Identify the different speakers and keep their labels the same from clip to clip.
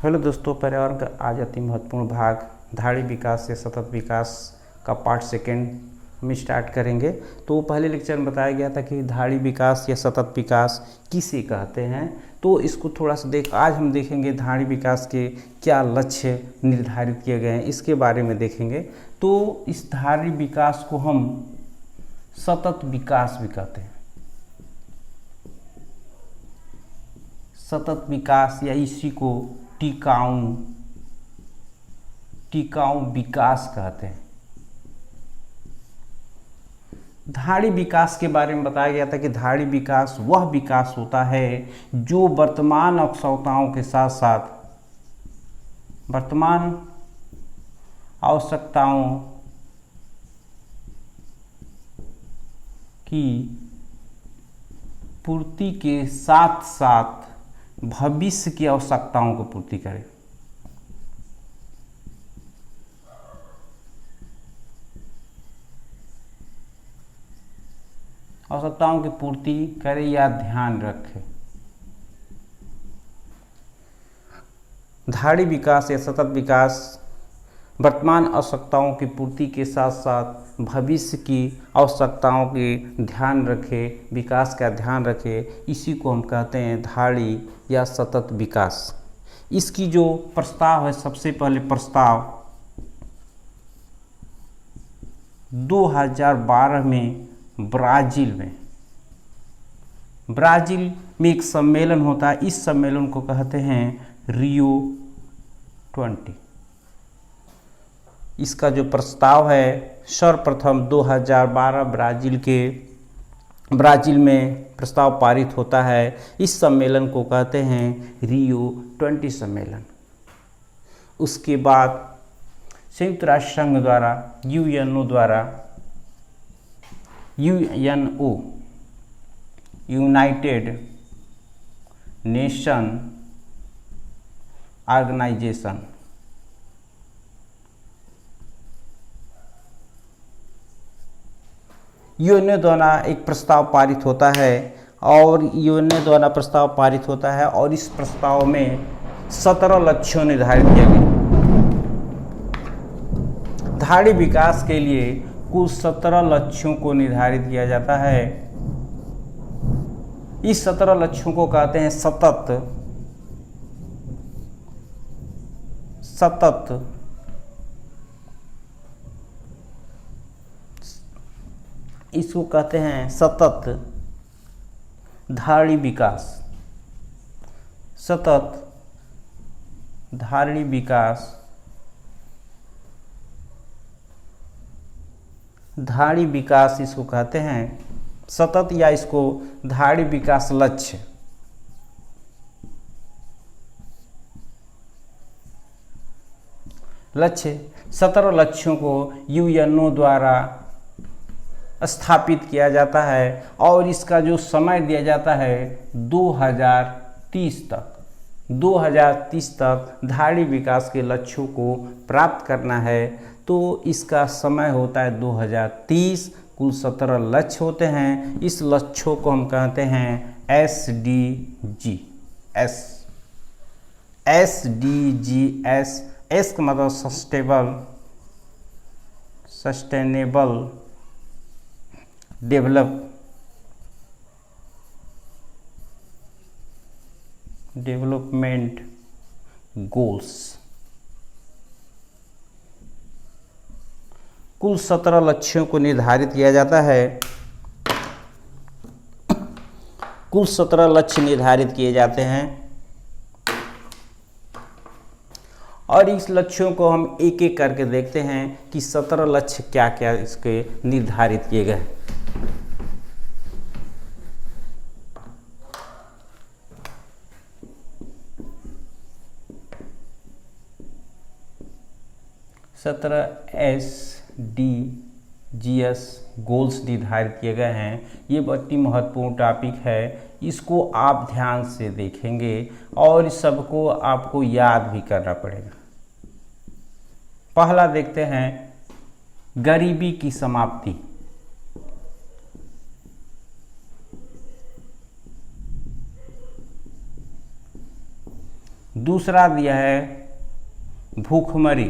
Speaker 1: Hello दोस्तों, पर्यावरण का आज अति महत्वपूर्ण भाग धाड़ी विकास से सतत विकास का पार्ट सेकेंड हम स्टार्ट करेंगे। तो पहले लेक्चर में बताया गया था कि धाड़ी विकास या सतत विकास किसे कहते हैं। तो इसको थोड़ा सा आज हम देखेंगे धाड़ी विकास के क्या लक्ष्य निर्धारित किए गए हैं, इसके बारे में देखेंगे। तो इस धाड़ी विकास को हम सतत विकास भी कहते हैं। सतत विकास या इसी को टिकाऊ विकास कहते हैं। धाड़ी विकास के बारे में बताया गया था कि धाड़ी विकास वह विकास होता है जो वर्तमान आवश्यकताओं के साथ साथ वर्तमान आवश्यकताओं की पूर्ति के साथ साथ भविष्य की आवश्यकताओं को पूर्ति करे। आवश्यकताओं की पूर्ति करे या ध्यान रखे। धाड़ी विकास या सतत विकास वर्तमान आवश्यकताओं की पूर्ति के साथ साथ भविष्य की आवश्यकताओं की ध्यान रखे, विकास का ध्यान रखे, इसी को हम कहते हैं धाड़ी या सतत विकास। इसकी जो प्रस्ताव है, सबसे पहले प्रस्ताव 2012 में ब्राज़ील में एक सम्मेलन होता है। इस सम्मेलन को कहते हैं रियो 20। इसका जो प्रस्ताव है सर्वप्रथम 2012 ब्राज़ील में प्रस्ताव पारित होता है। इस सम्मेलन को कहते हैं रियो 20 सम्मेलन। उसके बाद संयुक्त राष्ट्र संघ द्वारा UNO United Nation Organisation UNO द्वारा एक प्रस्ताव पारित होता है और इस प्रस्ताव में 17 लक्ष्यों निर्धारित किए गए। धाड़ी विकास के लिए कुल 17 लक्ष्यों को निर्धारित किया जाता है। इस 17 लक्ष्यों को कहते हैं इसको कहते हैं सतत धाड़ी विकास। सतत धाड़ी विकास इसको कहते हैं सतत, या इसको धाड़ी विकास लक्ष्य। लक्ष्य 17 लक्ष्यों को यूएनओ द्वारा स्थापित किया जाता है और इसका जो समय दिया जाता है 2030 तक धाड़ी विकास के लक्ष्यों को प्राप्त करना है। तो इसका समय होता है 2030। कुल 17 लक्ष्य होते हैं। इस लक्ष्यों को हम कहते हैं SDG। एस का मतलब सस्टेनेबल डेवलपमेंट गोल्स। कुल 17 लक्ष्यों को निर्धारित किया जाता है। कुल 17 लक्ष्य निर्धारित किए जाते हैं और इस लक्ष्यों को हम एक एक करके देखते हैं कि 17 लक्ष्य क्या क्या इसके निर्धारित किए गए। SDGs गोल्स निर्धारित किए गए हैं। ये बहुत ही महत्वपूर्ण टॉपिक है, इसको आप ध्यान से देखेंगे और इस सबको आपको याद भी करना पड़ेगा। पहला देखते हैं गरीबी की समाप्ति। दूसरा दिया है भूखमरी,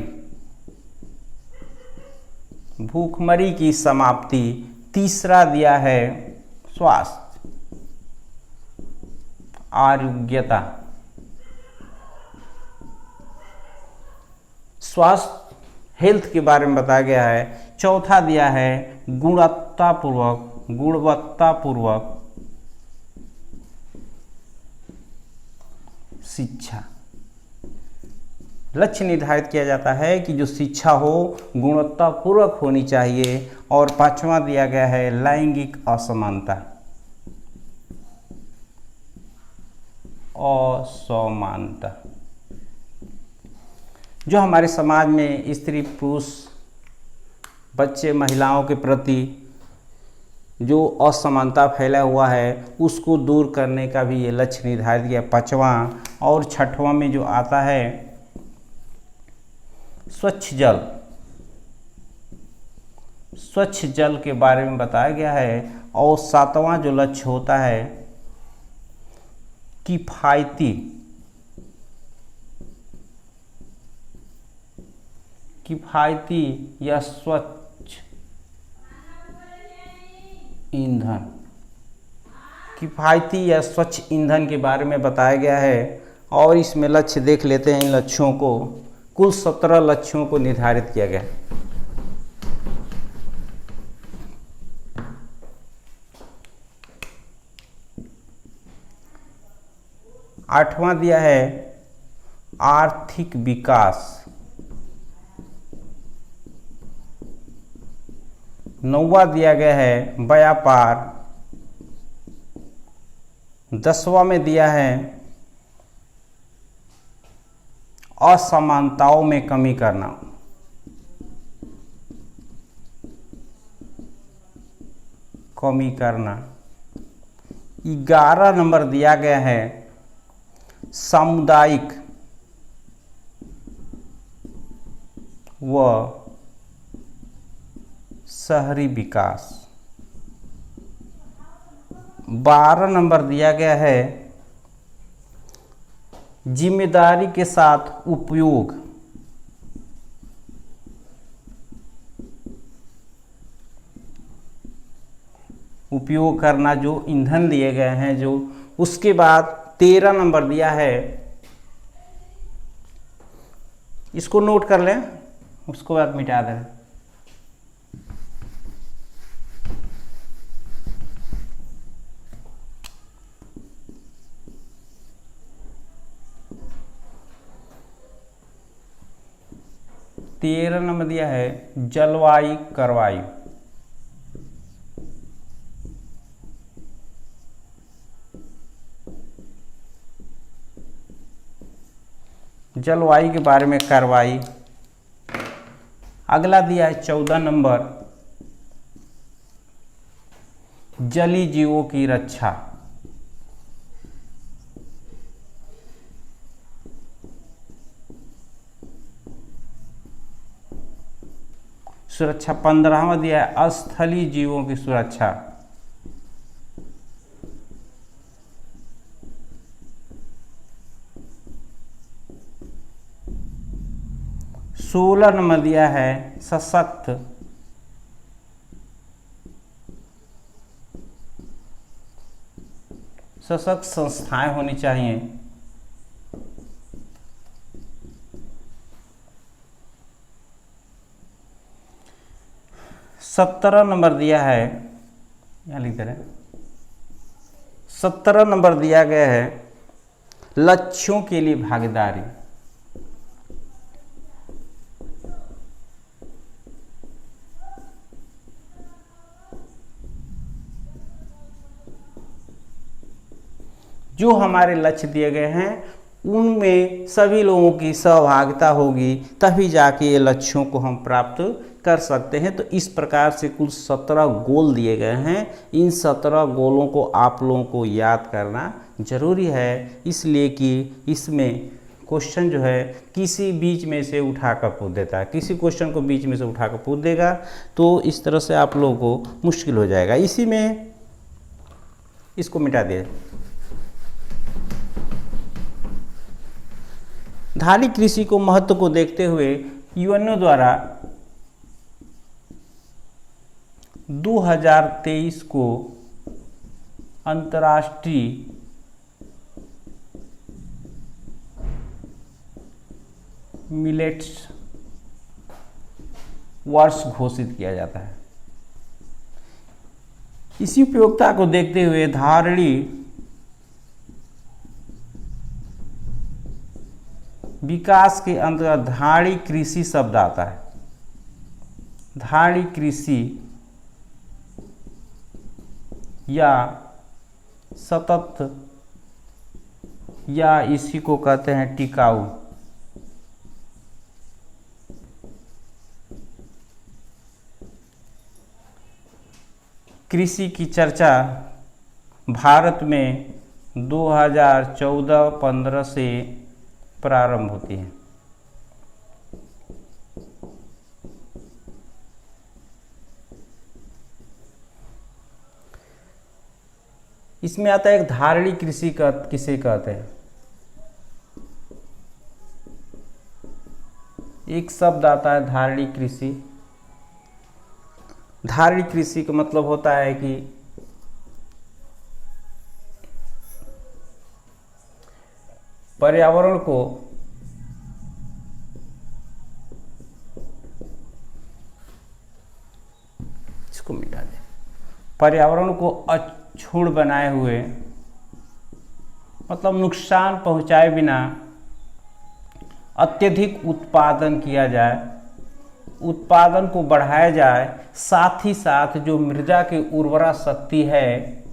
Speaker 1: भूखमरी की समाप्ति। तीसरा दिया है स्वास्थ्य, आरोग्यता। स्वास्थ्य हेल्थ के बारे में बताया गया है। चौथा दिया है गुणवत्तापूर्वक शिक्षा। लक्ष्य निर्धारित किया जाता है कि जो शिक्षा हो गुणवत्तापूर्वक होनी चाहिए। और पांचवा दिया गया है लैंगिक असमानता, असमानता। जो हमारे समाज में स्त्री पुरुष बच्चे महिलाओं के प्रति जो असमानता फैला हुआ है उसको दूर करने का भी ये लक्ष्य निर्धारित किया, पांचवा। और छठवां में जो आता है स्वच्छ जल, स्वच्छ जल के बारे में बताया गया है। और सातवां जो लक्ष्य होता है किफायती, किफायती या स्वच्छ ईंधन, किफायती या स्वच्छ ईंधन के बारे में बताया गया है। और इसमें लक्ष्य देख लेते हैं। इन लक्ष्यों को कुल 17 लक्ष्यों को निर्धारित किया गया। आठवां दिया है आर्थिक विकास। नौवां दिया गया है व्यापार। 10वां में दिया है असमानताओं में कमी करना। कमी करना। 11 नंबर दिया गया है सामुदायिक व शहरी विकास। 12 नंबर दिया गया है जिम्मेदारी के साथ उपयोग। उपयोग करना जो ईंधन दिए गए हैं जो। उसके बाद 13 नंबर दिया है, इसको नोट कर लें, उसको बाद मिटा दें। तेरह नंबर दिया है जलवायु करवायु। जलवायु के बारे में कार्रवाई। अगला दिया है 14 नंबर जलीय जीवों की रक्षा। सुरक्षा। 15वां दिया है स्थलीय जीवों की सुरक्षा। सोलह नंबर दिया है सशक्त संस्थाएं होनी चाहिए। 17 नंबर दिया है, यहाँ लिख दे रहे हैं, 17 नंबर दिया गया है लक्ष्यों के लिए भागीदारी। जो हमारे लक्ष्य दिए गए हैं उनमें सभी लोगों की सहभागिता होगी तभी जाके ये लक्ष्यों को हम प्राप्त कर सकते हैं। तो इस प्रकार से कुल 17 गोल दिए गए हैं। इन 17 गोलों को आप लोगों को याद करना जरूरी है, इसलिए कि इसमें क्वेश्चन जो है किसी बीच में से उठाकर पूछ देता है। किसी क्वेश्चन को बीच में से उठाकर पूछ देगा तो इस तरह से आप लोगों को मुश्किल हो जाएगा। इसी में इसको मिटा दिया। धाड़ी कृषि को महत्व को देखते हुए यूएनओ द्वारा 2023 को अंतर्राष्ट्रीय मिलेट्स वर्ष घोषित किया जाता है। इसी उपयोगिता को देखते हुए धारणी विकास के अंतर्गत धाड़ी कृषि शब्द आता है। धाड़ी कृषि या सतत या इसी को कहते हैं टिकाऊ। कृषि की चर्चा भारत में 2014-15 से प्रारंभ होती है। इसमें आता है एक धारणी कृषि किसे कहते हैं। एक शब्द आता है धारणी कृषि। धारणी कृषि का मतलब होता है कि पर्यावरण को इसको मिटा दें। पर्यावरण को अक्षुण्ण बनाए हुए मतलब नुकसान पहुंचाए बिना अत्यधिक उत्पादन किया जाए, उत्पादन को बढ़ाया जाए, साथ ही साथ जो मृदा की उर्वरा शक्ति है,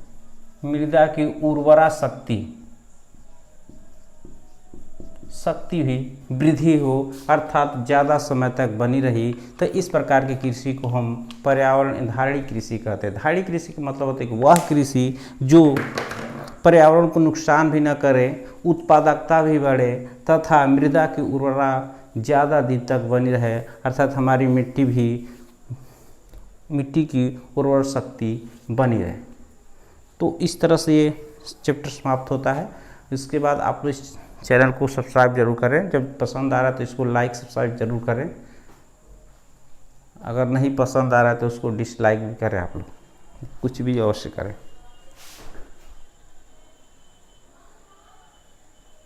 Speaker 1: मृदा की उर्वरा शक्ति भी वृद्धि हो, अर्थात ज़्यादा समय तक बनी रही। तो इस प्रकार की कृषि को हम पर्यावरण धारणी कृषि कहते हैं। धारणी कृषि का मतलब होता है कि वह कृषि जो पर्यावरण को नुकसान भी न करे, उत्पादकता भी बढ़े तथा मृदा की उर्वरा ज़्यादा दिन तक बनी रहे, अर्थात हमारी मिट्टी की उर्वर शक्ति बनी रहे। तो इस तरह से ये चैप्टर समाप्त होता है। इसके बाद आप इस चैनल को सब्सक्राइब जरूर करें। जब पसंद आ रहा है तो इसको लाइक सब्सक्राइब जरूर करें। अगर नहीं पसंद आ रहा है तो उसको डिसलाइक भी करें। आप लोग कुछ भी अवश्य करें।